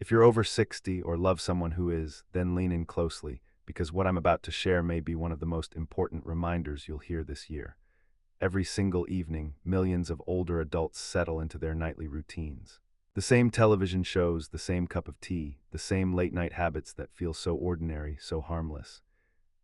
If you're over 60 or love someone who is, then lean in closely, because what I'm about to share may be one of the most important reminders you'll hear this year. Every single evening, millions of older adults settle into their nightly routines. The same television shows, the same cup of tea, the same late-night habits that feel so ordinary, so harmless.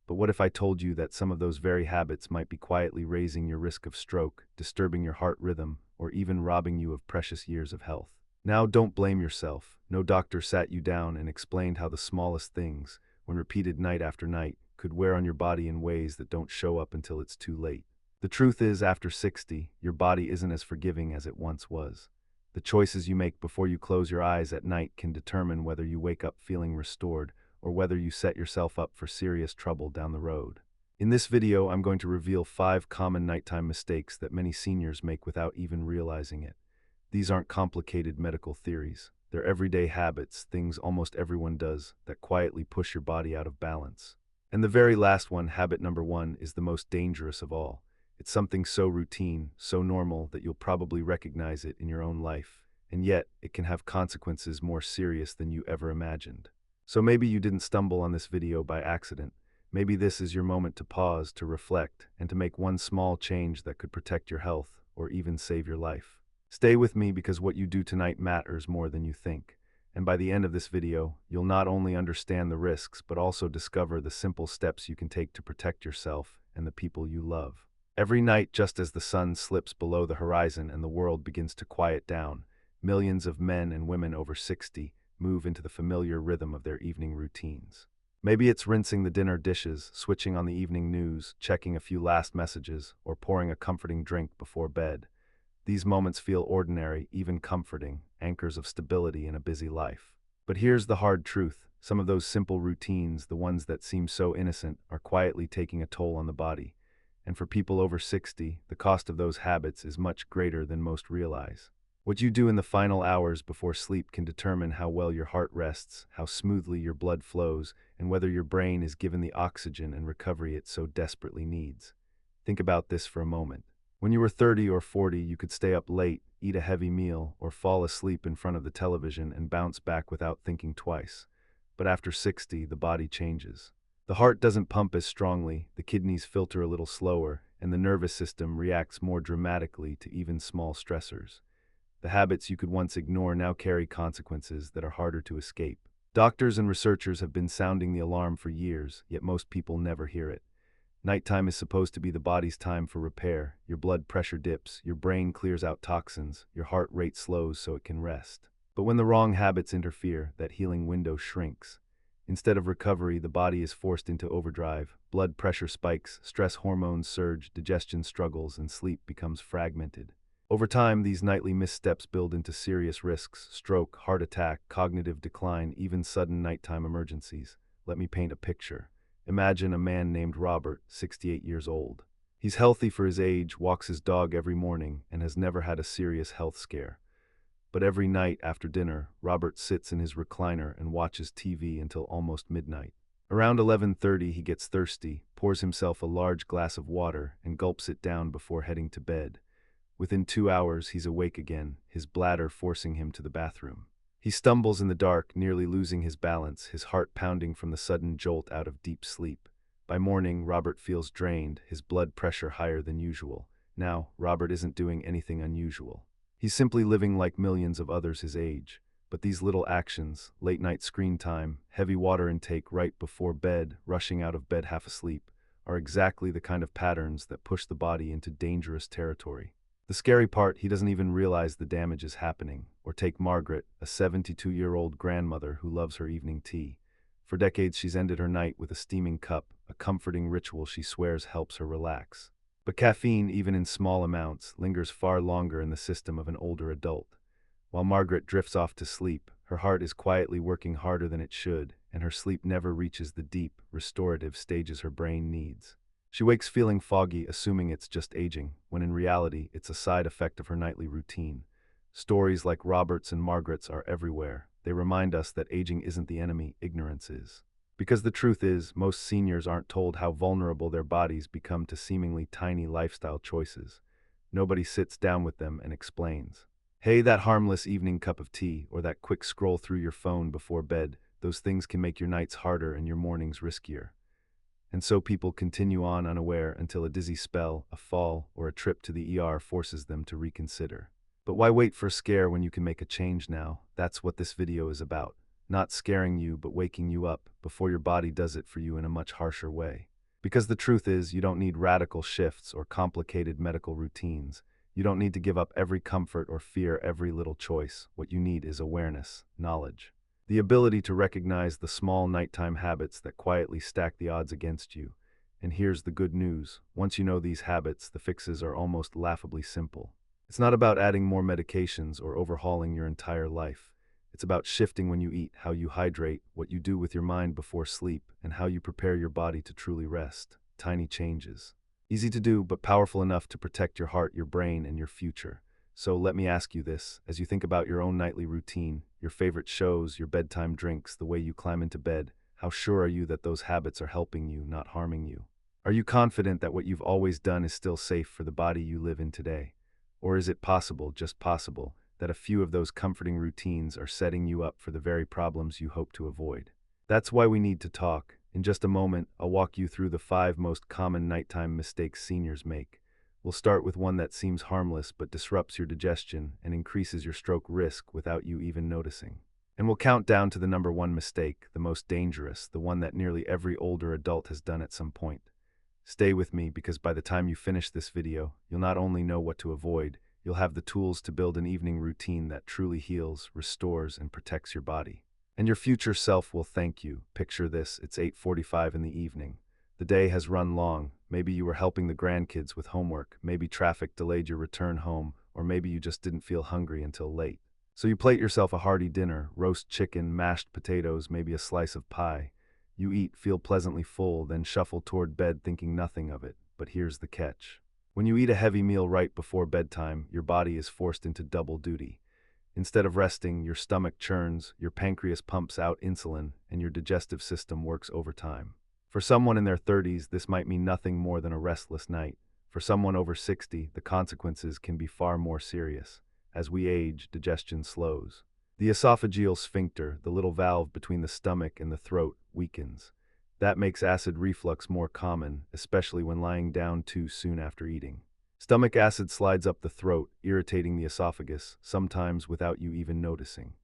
But what if I told you that some of those very habits might be quietly raising your risk of stroke, disturbing your heart rhythm, or even robbing you of precious years of health? Now, don't blame yourself. No doctor sat you down and explained how the smallest things, when repeated night after night, could wear on your body in ways that don't show up until it's too late. The truth is, after 60, your body isn't as forgiving as it once was. The choices you make before you close your eyes at night can determine whether you wake up feeling restored or whether you set yourself up for serious trouble down the road. In this video, I'm going to reveal 5 common nighttime mistakes that many seniors make without even realizing it. These aren't complicated medical theories. They're everyday habits, things almost everyone does, that quietly push your body out of balance. And the very last one, habit number 1, is the most dangerous of all. It's something so routine, so normal, that you'll probably recognize it in your own life. And yet, it can have consequences more serious than you ever imagined. So maybe you didn't stumble on this video by accident. Maybe this is your moment to pause, to reflect, and to make one small change that could protect your health or even save your life. Stay with me, because what you do tonight matters more than you think. And by the end of this video, you'll not only understand the risks, but also discover the simple steps you can take to protect yourself and the people you love. Every night, just as the sun slips below the horizon and the world begins to quiet down, millions of men and women over 60 move into the familiar rhythm of their evening routines. Maybe it's rinsing the dinner dishes, switching on the evening news, checking a few last messages, or pouring a comforting drink before bed. These moments feel ordinary, even comforting, anchors of stability in a busy life. But here's the hard truth. Some of those simple routines, the ones that seem so innocent, are quietly taking a toll on the body. And for people over 60, the cost of those habits is much greater than most realize. What you do in the final hours before sleep can determine how well your heart rests, how smoothly your blood flows, and whether your brain is given the oxygen and recovery it so desperately needs. Think about this for a moment. When you were 30 or 40, you could stay up late, eat a heavy meal, or fall asleep in front of the television and bounce back without thinking twice. But after 60, the body changes. The heart doesn't pump as strongly, the kidneys filter a little slower, and the nervous system reacts more dramatically to even small stressors. The habits you could once ignore now carry consequences that are harder to escape. Doctors and researchers have been sounding the alarm for years, yet most people never hear it. Nighttime is supposed to be the body's time for repair. Your blood pressure dips, your brain clears out toxins, your heart rate slows so it can rest. But when the wrong habits interfere, that healing window shrinks. Instead of recovery, the body is forced into overdrive. Blood pressure spikes, stress hormones surge, digestion struggles, and sleep becomes fragmented. Over time, these nightly missteps build into serious risks: stroke, heart attack, cognitive decline, even sudden nighttime emergencies. Let me paint a picture. Imagine a man named Robert, 68 years old. He's healthy for his age, walks his dog every morning, and has never had a serious health scare. But every night after dinner, Robert sits in his recliner and watches TV until almost midnight. Around 11:30, he gets thirsty, pours himself a large glass of water, and gulps it down before heading to bed. Within 2 hours, he's awake again, his bladder forcing him to the bathroom. He stumbles in the dark, nearly losing his balance, his heart pounding from the sudden jolt out of deep sleep. By morning, Robert feels drained, his blood pressure higher than usual. Now, Robert isn't doing anything unusual. He's simply living like millions of others his age. But these little actions, late-night screen time, heavy water intake right before bed, rushing out of bed half asleep, are exactly the kind of patterns that push the body into dangerous territory. The scary part, he doesn't even realize the damage is happening. Or take Margaret, a 72-year-old grandmother who loves her evening tea. For decades, she's ended her night with a steaming cup, a comforting ritual she swears helps her relax. But caffeine, even in small amounts, lingers far longer in the system of an older adult. While Margaret drifts off to sleep, her heart is quietly working harder than it should, and her sleep never reaches the deep, restorative stages her brain needs. She wakes feeling foggy, assuming it's just aging, when in reality, it's a side effect of her nightly routine. Stories like Robert's and Margaret's are everywhere. They remind us that aging isn't the enemy, ignorance is. Because the truth is, most seniors aren't told how vulnerable their bodies become to seemingly tiny lifestyle choices. Nobody sits down with them and explains. Hey, that harmless evening cup of tea or that quick scroll through your phone before bed, those things can make your nights harder and your mornings riskier. And so people continue on unaware until a dizzy spell, a fall, or a trip to the ER forces them to reconsider. But why wait for a scare when you can make a change now? That's what this video is about. Not scaring you, but waking you up before your body does it for you in a much harsher way. Because the truth is, you don't need radical shifts or complicated medical routines. You don't need to give up every comfort or fear every little choice. What you need is awareness, knowledge. The ability to recognize the small nighttime habits that quietly stack the odds against you. And here's the good news. Once you know these habits, the fixes are almost laughably simple. It's not about adding more medications or overhauling your entire life. It's about shifting when you eat, how you hydrate, what you do with your mind before sleep, and how you prepare your body to truly rest. Tiny changes. Easy to do, but powerful enough to protect your heart, your brain, and your future. So let me ask you this, as you think about your own nightly routine, your favorite shows, your bedtime drinks, the way you climb into bed, how sure are you that those habits are helping you, not harming you? Are you confident that what you've always done is still safe for the body you live in today? Or is it possible, just possible, that a few of those comforting routines are setting you up for the very problems you hope to avoid? That's why we need to talk. In just a moment, I'll walk you through the 5 most common nighttime mistakes seniors make. We'll start with one that seems harmless but disrupts your digestion and increases your stroke risk without you even noticing. And we'll count down to the number 1 mistake, the most dangerous, the one that nearly every older adult has done at some point. Stay with me because by the time you finish this video, you'll not only know what to avoid, you'll have the tools to build an evening routine that truly heals, restores, and protects your body. And your future self will thank you. Picture this, it's 8:45 in the evening. The day has run long. Maybe you were helping the grandkids with homework, maybe traffic delayed your return home, or maybe you just didn't feel hungry until late. So you plate yourself a hearty dinner, roast chicken, mashed potatoes, maybe a slice of pie. You eat, feel pleasantly full, then shuffle toward bed thinking nothing of it. But here's the catch. When you eat a heavy meal right before bedtime, your body is forced into double duty. Instead of resting, your stomach churns, your pancreas pumps out insulin, and your digestive system works overtime. For someone in their 30s, this might mean nothing more than a restless night. For someone over 60, the consequences can be far more serious. As we age, digestion slows. The esophageal sphincter, the little valve between the stomach and the throat, weakens. That makes acid reflux more common, especially when lying down too soon after eating. Stomach acid slides up the throat, irritating the esophagus, sometimes without you even noticing.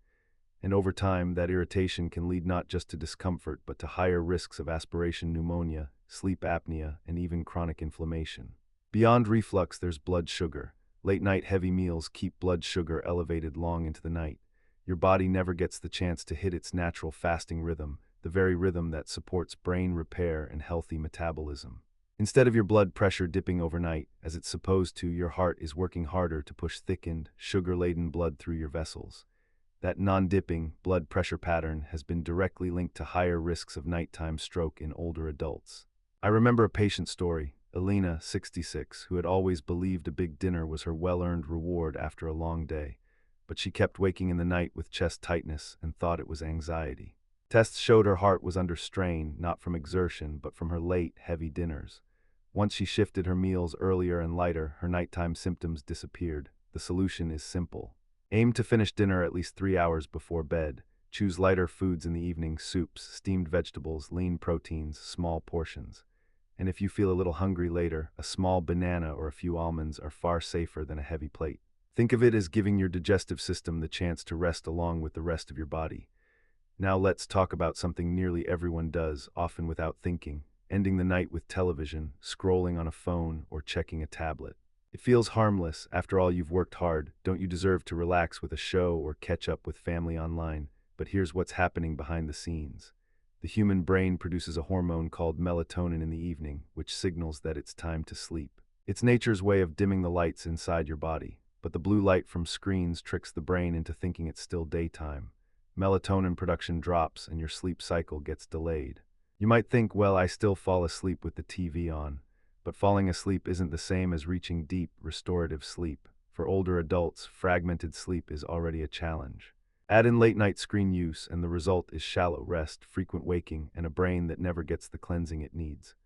And over time, that irritation can lead not just to discomfort, but to higher risks of aspiration pneumonia, sleep apnea, and even chronic inflammation. Beyond reflux, there's blood sugar. Late-night heavy meals keep blood sugar elevated long into the night. Your body never gets the chance to hit its natural fasting rhythm, the very rhythm that supports brain repair and healthy metabolism. Instead of your blood pressure dipping overnight, as it's supposed to, your heart is working harder to push thickened, sugar-laden blood through your vessels. That non-dipping blood pressure pattern has been directly linked to higher risks of nighttime stroke in older adults. I remember a patient story, Elena, 66, who had always believed a big dinner was her well-earned reward after a long day, but she kept waking in the night with chest tightness and thought it was anxiety. Tests showed her heart was under strain, not from exertion, but from her late, heavy dinners. Once she shifted her meals earlier and lighter, her nighttime symptoms disappeared. The solution is simple. Aim to finish dinner at least 3 hours before bed. Choose lighter foods in the evening, soups, steamed vegetables, lean proteins, small portions. And if you feel a little hungry later, a small banana or a few almonds are far safer than a heavy plate. Think of it as giving your digestive system the chance to rest along with the rest of your body. Now let's talk about something nearly everyone does, often without thinking, ending the night with television, scrolling on a phone, or checking a tablet. It feels harmless. After all, you've worked hard. Don't you deserve to relax with a show or catch up with family online? But here's what's happening behind the scenes. The human brain produces a hormone called melatonin in the evening, which signals that it's time to sleep. It's nature's way of dimming the lights inside your body, but the blue light from screens tricks the brain into thinking it's still daytime. Melatonin production drops and your sleep cycle gets delayed. You might think, well, I still fall asleep with the TV on. But falling asleep isn't the same as reaching deep, restorative sleep. For older adults, fragmented sleep is already a challenge. Add in late-night screen use, and the result is shallow rest, frequent waking, and a brain that never gets the cleansing it needs.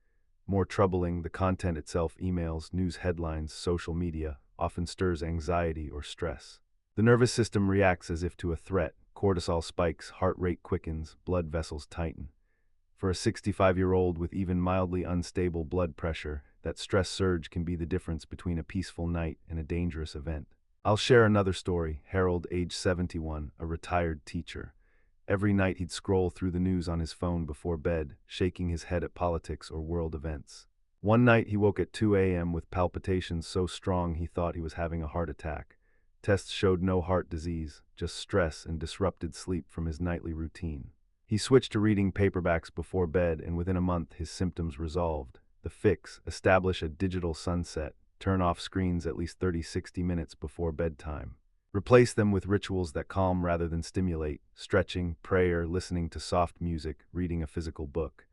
More troubling, the content itself, emails, news headlines, social media, often stirs anxiety or stress. The nervous system reacts as if to a threat. Cortisol spikes, heart rate quickens, blood vessels tighten. For a 65-year-old with even mildly unstable blood pressure, that stress surge can be the difference between a peaceful night and a dangerous event. I'll share another story. Harold, age 71, a retired teacher. Every night he'd scroll through the news on his phone before bed, shaking his head at politics or world events. One night he woke at 2 a.m. with palpitations so strong he thought he was having a heart attack. Tests showed no heart disease, just stress and disrupted sleep from his nightly routine. He switched to reading paperbacks before bed, and within a month his symptoms resolved. The fix: establish a digital sunset. Turn off screens at least 30-60 minutes before bedtime. Replace them with rituals that calm rather than stimulate: stretching, prayer, listening to soft music, reading a physical book.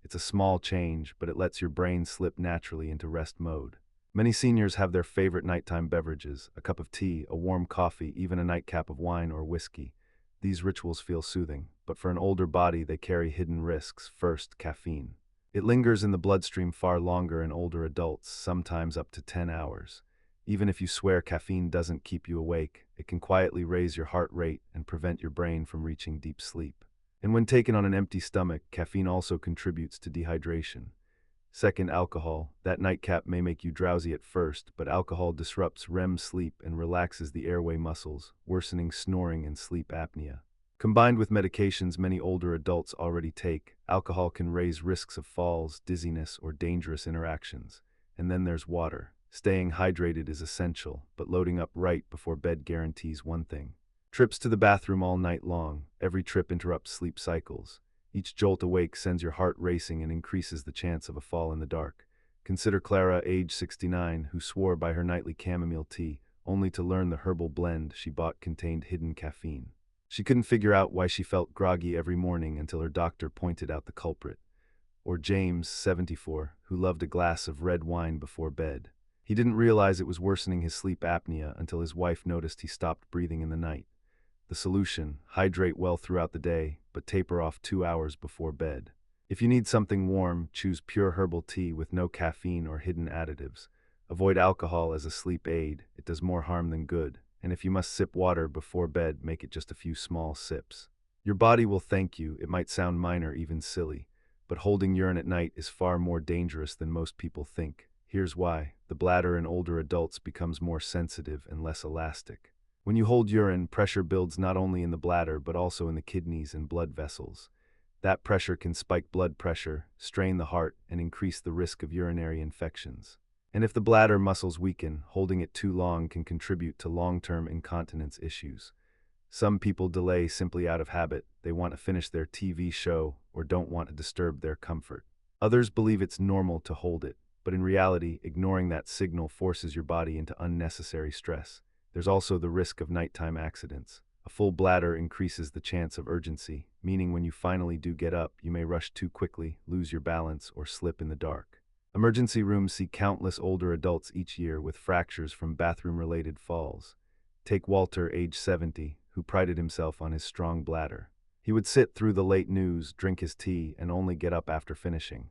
It's a small change, but it lets your brain slip naturally into rest mode. Many seniors have their favorite nighttime beverages: a cup of tea, a warm coffee, even a nightcap of wine or whiskey. These rituals feel soothing, but for an older body they carry hidden risks. First, caffeine. It lingers in the bloodstream far longer in older adults, sometimes up to 10 hours. Even if you swear caffeine doesn't keep you awake, it can quietly raise your heart rate and prevent your brain from reaching deep sleep. And when taken on an empty stomach, caffeine also contributes to dehydration. Second, alcohol. That nightcap may make you drowsy at first, but alcohol disrupts REM sleep and relaxes the airway muscles, worsening snoring and sleep apnea. Combined with medications many older adults already take, alcohol can raise risks of falls, dizziness, or dangerous interactions. And then there's water. Staying hydrated is essential, but loading up right before bed guarantees one thing: trips to the bathroom all night long. Every trip interrupts sleep cycles. Each jolt awake sends your heart racing and increases the chance of a fall in the dark. Consider Clara, age 69, who swore by her nightly chamomile tea, only to learn the herbal blend she bought contained hidden caffeine. She couldn't figure out why she felt groggy every morning until her doctor pointed out the culprit. Or James, 74, who loved a glass of red wine before bed. He didn't realize it was worsening his sleep apnea until his wife noticed he stopped breathing in the night. The solution: hydrate well throughout the day, but taper off 2 hours before bed. If you need something warm, choose pure herbal tea with no caffeine or hidden additives. Avoid alcohol as a sleep aid; it does more harm than good. And if you must sip water before bed, make it just a few small sips. Your body will thank you. It might sound minor, even silly, but holding urine at night is far more dangerous than most people think. Here's why: the bladder in older adults becomes more sensitive and less elastic. When you hold urine, pressure builds not only in the bladder but also in the kidneys and blood vessels. That pressure can spike blood pressure, strain the heart, and increase the risk of urinary infections. And if the bladder muscles weaken, holding it too long can contribute to long-term incontinence issues. Some people delay simply out of habit. They want to finish their TV show or don't want to disturb their comfort. Others believe it's normal to hold it, but in reality, ignoring that signal forces your body into unnecessary stress. There's also the risk of nighttime accidents. A full bladder increases the chance of urgency, meaning when you finally do get up, you may rush too quickly, lose your balance, or slip in the dark. Emergency rooms see countless older adults each year with fractures from bathroom-related falls. Take Walter, age 70, who prided himself on his strong bladder. He would sit through the late news, drink his tea, and only get up after finishing.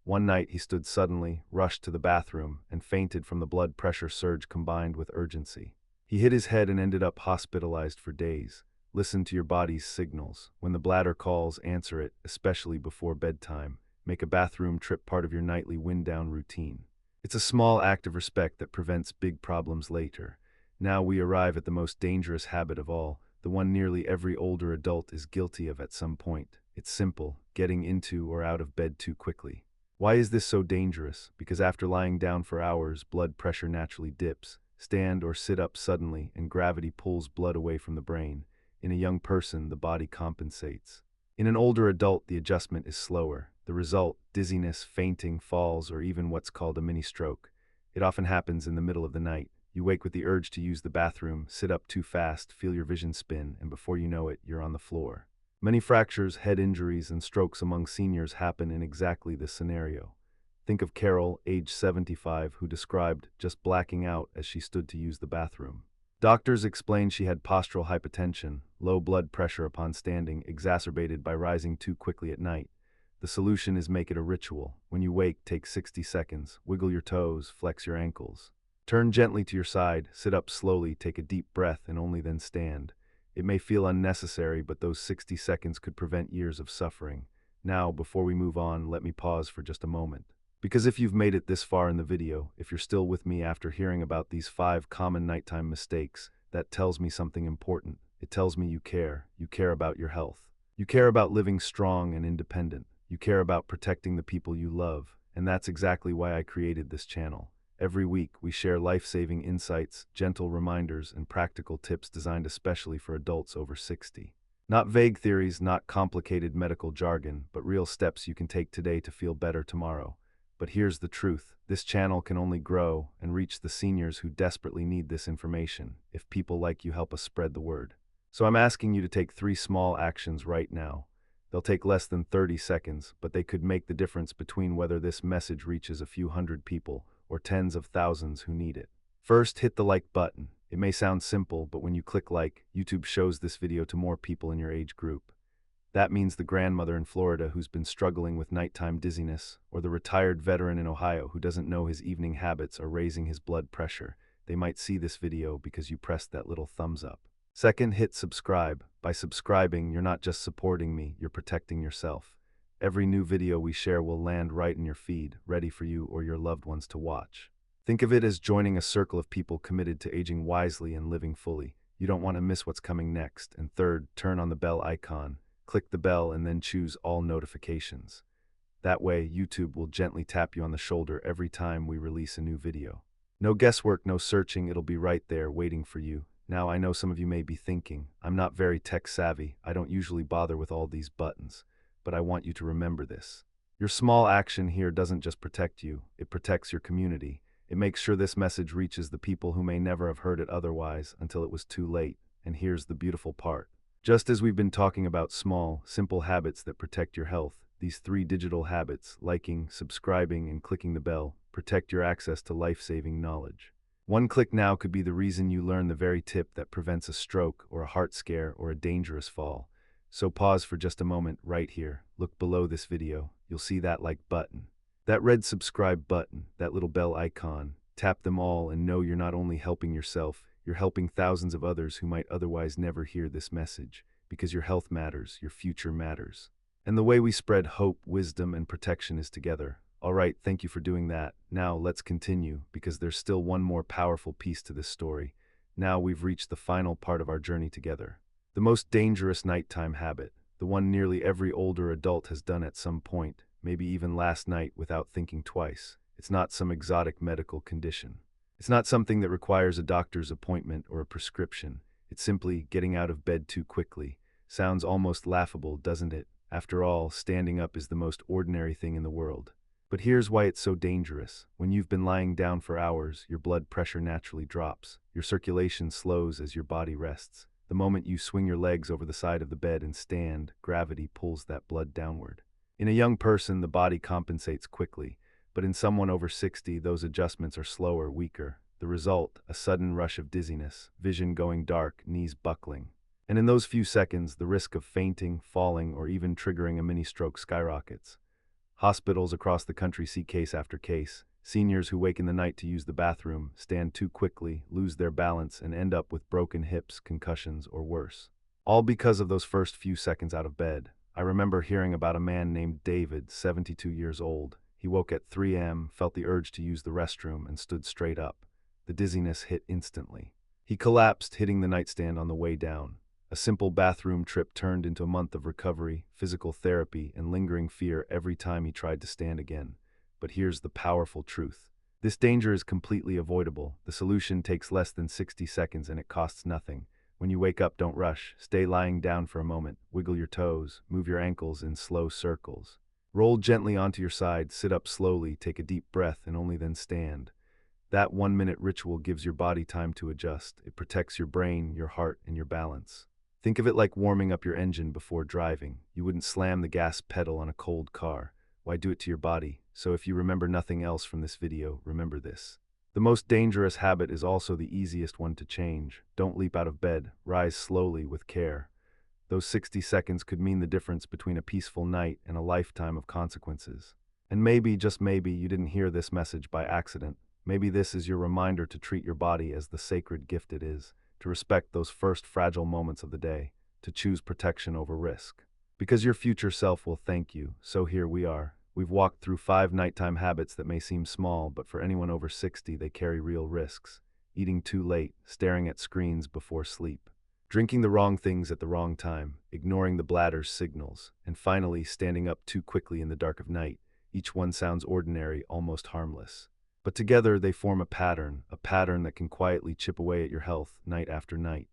One night he stood suddenly, rushed to the bathroom, and fainted from the blood pressure surge combined with urgency. He hit his head and ended up hospitalized for days. Listen to your body's signals. When the bladder calls, answer it, especially before bedtime. Make a bathroom trip part of your nightly wind-down routine. It's a small act of respect that prevents big problems later. Now we arrive at the most dangerous habit of all, the one nearly every older adult is guilty of at some point. It's simple: getting into or out of bed too quickly. Why is this so dangerous? Because after lying down for hours, blood pressure naturally dips. Stand or sit up suddenly, and gravity pulls blood away from the brain. In a young person, the body compensates. In an older adult, the adjustment is slower. The result: dizziness, fainting, falls, or even what's called a mini-stroke. It often happens in the middle of the night. You wake with the urge to use the bathroom, sit up too fast, feel your vision spin, and before you know it, you're on the floor. Many fractures, head injuries, and strokes among seniors happen in exactly this scenario. Think of Carol, age 75, who described just blacking out as she stood to use the bathroom. Doctors explained she had postural hypotension, low blood pressure upon standing, exacerbated by rising too quickly at night. The solution is: make it a ritual. When you wake, take 60 seconds, wiggle your toes, flex your ankles. Turn gently to your side, sit up slowly, take a deep breath, and only then stand. It may feel unnecessary, but those 60 seconds could prevent years of suffering. Now, before we move on, let me pause for just a moment. Because if you've made it this far in the video, if you're still with me after hearing about these 5 common nighttime mistakes, that tells me something important. It tells me you care. You care about your health. You care about living strong and independent. You care about protecting the people you love. And that's exactly why I created this channel. Every week, we share life-saving insights, gentle reminders, and practical tips designed especially for adults over 60. Not vague theories, not complicated medical jargon, but real steps you can take today to feel better tomorrow. But here's the truth. This channel can only grow and reach the seniors who desperately need this information if people like you help us spread the word. So I'm asking you to take 3 small actions right now. They'll take less than 30 seconds, but they could make the difference between whether this message reaches a few hundred people or tens of thousands who need it. First, hit the like button. It may sound simple, but when you click like, YouTube shows this video to more people in your age group. That means the grandmother in Florida who's been struggling with nighttime dizziness, or the retired veteran in Ohio who doesn't know his evening habits are raising his blood pressure. They might see this video because you pressed that little thumbs up. Second, hit subscribe. By subscribing, you're not just supporting me, you're protecting yourself. Every new video we share will land right in your feed, ready for you or your loved ones to watch. Think of it as joining a circle of people committed to aging wisely and living fully. You don't want to miss what's coming next. And third, turn on the bell icon. Click the bell and then choose all notifications. That way, YouTube will gently tap you on the shoulder every time we release a new video. No guesswork, no searching, it'll be right there waiting for you. Now, I know some of you may be thinking, I'm not very tech savvy, I don't usually bother with all these buttons, but I want you to remember this. Your small action here doesn't just protect you, it protects your community. It makes sure this message reaches the people who may never have heard it otherwise until it was too late. And here's the beautiful part. Just as we've been talking about small, simple habits that protect your health, these 3 digital habits, liking, subscribing, and clicking the bell, protect your access to life-saving knowledge. One click now could be the reason you learn the very tip that prevents a stroke or a heart scare or a dangerous fall. So pause for just a moment right here. Look below this video. You'll see that like button. That red subscribe button, that little bell icon. Tap them all and know you're not only helping yourself, you're helping thousands of others who might otherwise never hear this message. Because your health matters, your future matters. And the way we spread hope, wisdom, and protection is together. All right, thank you for doing that. Now let's continue, because there's still one more powerful piece to this story. Now we've reached the final part of our journey together. The most dangerous nighttime habit, the one nearly every older adult has done at some point, maybe even last night without thinking twice. It's not some exotic medical condition. It's not something that requires a doctor's appointment or a prescription. It's simply getting out of bed too quickly. Sounds almost laughable, doesn't it? After all, standing up is the most ordinary thing in the world. But here's why it's so dangerous. When you've been lying down for hours, your blood pressure naturally drops. Your circulation slows as your body rests. The moment you swing your legs over the side of the bed and stand, gravity pulls that blood downward. In a young person, the body compensates quickly, but in someone over 60, those adjustments are slower, weaker. The result, a sudden rush of dizziness, vision going dark, knees buckling. And in those few seconds, the risk of fainting, falling, or even triggering a mini-stroke skyrockets. Hospitals across the country see case after case. Seniors who wake in the night to use the bathroom, stand too quickly, lose their balance, and end up with broken hips, concussions, or worse. All because of those first few seconds out of bed. I remember hearing about a man named David, 72 years old. He woke at 3 a.m., felt the urge to use the restroom, and stood straight up. The dizziness hit instantly. He collapsed, hitting the nightstand on the way down. A simple bathroom trip turned into a month of recovery, physical therapy, and lingering fear every time he tried to stand again. But here's the powerful truth. This danger is completely avoidable. The solution takes less than 60 seconds and it costs nothing. When you wake up, don't rush. Stay lying down for a moment. Wiggle your toes. Move your ankles in slow circles. Roll gently onto your side. Sit up slowly. Take a deep breath and only then stand. That 1-minute ritual gives your body time to adjust. It protects your brain, your heart, and your balance. Think of it like warming up your engine before driving. You wouldn't slam the gas pedal on a cold car. Why do it to your body? So if you remember nothing else from this video, remember this. The most dangerous habit is also the easiest one to change. Don't leap out of bed. Rise slowly with care. Those 60 seconds could mean the difference between a peaceful night and a lifetime of consequences. And maybe, just maybe, you didn't hear this message by accident. maybe this is your reminder to treat your body as the sacred gift it is, to respect those first fragile moments of the day, to choose protection over risk. Because your future self will thank you, so here we are. We've walked through 5 nighttime habits that may seem small, but for anyone over 60, they carry real risks. Eating too late, staring at screens before sleep, drinking the wrong things at the wrong time, ignoring the bladder's signals, and finally standing up too quickly in the dark of night. Each one sounds ordinary, almost harmless. But together they form a pattern that can quietly chip away at your health night after night.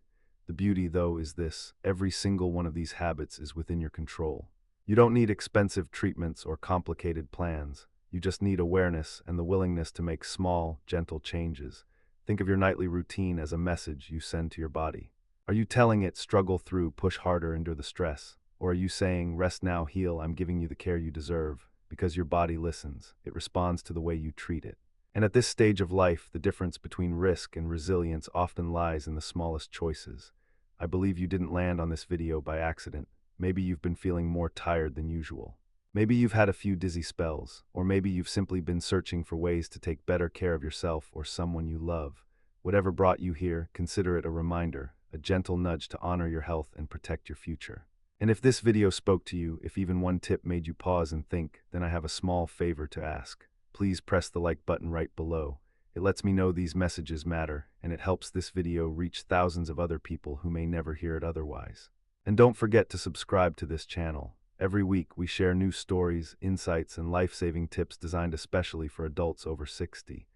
The beauty, though, is this: every single one of these habits is within your control. You don't need expensive treatments or complicated plans. You just need awareness and the willingness to make small, gentle changes. Think of your nightly routine as a message you send to your body. Are you telling it, struggle through, push harder, endure the stress? Or are you saying, rest now, heal, I'm giving you the care you deserve? Because your body listens. It responds to the way you treat it. And at this stage of life, the difference between risk and resilience often lies in the smallest choices. I believe you didn't land on this video by accident. Maybe you've been feeling more tired than usual. Maybe you've had a few dizzy spells, or maybe you've simply been searching for ways to take better care of yourself or someone you love. Whatever brought you here, consider it a reminder, a gentle nudge to honor your health and protect your future. And if this video spoke to you, if even one tip made you pause and think, then I have a small favor to ask. Please press the like button right below. It lets me know these messages matter, and it helps this video reach thousands of other people who may never hear it otherwise. And don't forget to subscribe to this channel. Every week we share new stories, insights, and life-saving tips designed especially for adults over 60.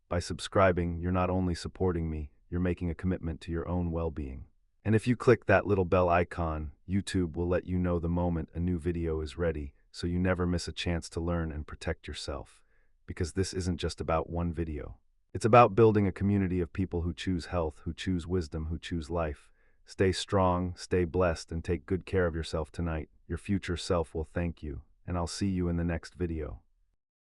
By subscribing, you're not only supporting me, you're making a commitment to your own well-being. And if you click that little bell icon, YouTube will let you know the moment a new video is ready, so you never miss a chance to learn and protect yourself. Because this isn't just about one video. It's about building a community of people who choose health, who choose wisdom, who choose life. Stay strong, stay blessed, and take good care of yourself tonight. Your future self will thank you, and I'll see you in the next video.